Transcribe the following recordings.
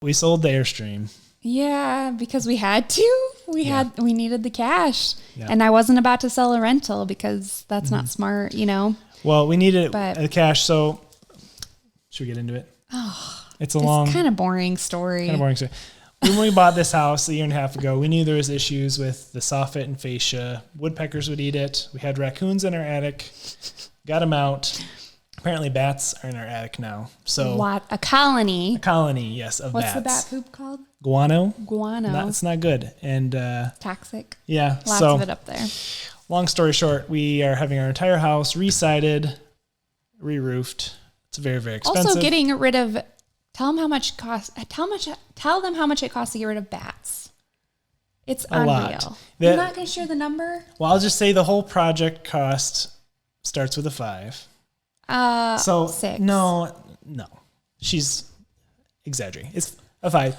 we sold the Airstream. Yeah, because we had to. We needed the cash. Yeah. And I wasn't about to sell a rental because that's not smart, you know. Well, we needed the cash, so should we get into it? Oh, it's kind of boring story. When we bought this house a year and a half ago, we knew there was issues with the soffit and fascia. Woodpeckers would eat it. We had raccoons in our attic. Got them out. Apparently bats are in our attic now. So what? A colony. A colony, yes, of What's bats. What's the bat poop called? Guano. It's not good. And toxic. Yeah. Lots of it up there. Long story short, we are having our entire house re-sided, re-roofed. It's very, very expensive. Also getting rid of, tell them how much it costs. Tell them how much it costs to get rid of bats. It's unreal. Lot. You're not going to share the number? Well, I'll just say the whole project cost starts with a 5. So 6. No. She's exaggerating. It's a 5.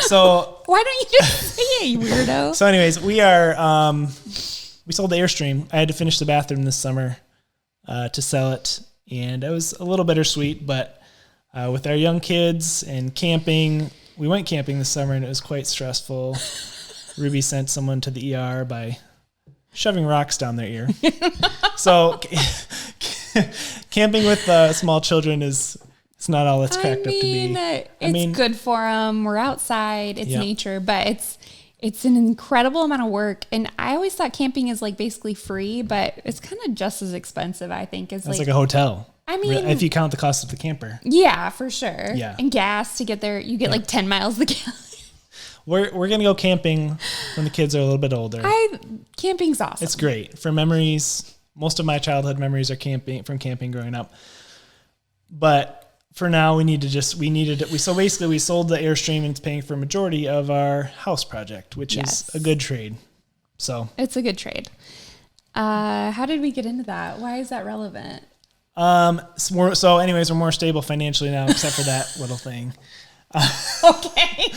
So why don't you just say it, you weirdo? So anyways, we sold the Airstream. I had to finish the bathroom this summer to sell it. And it was a little bittersweet, but with our young kids and camping, we went camping this summer and it was quite stressful. Ruby sent someone to the ER by shoving rocks down their ear. So camping with small children it's not all it's cracked up to be. It's good for them. We're outside. It's nature, but it's an incredible amount of work. And I always thought camping is like basically free, but it's kind of just as expensive, I think. It's like a hotel. I mean, if you count the cost of the camper. Yeah, for sure. Yeah. And gas to get there. You get like 10 miles the gallon. We're going to go camping when the kids are a little bit older. Camping's awesome. It's great for memories. Most of my childhood memories are from camping growing up. But for now, we sold the Airstream and it's paying for a majority of our house project, which is a good trade. So it's a good trade. How did we get into that? Why is that relevant? So anyways, we're more stable financially now, except for that little thing. Okay.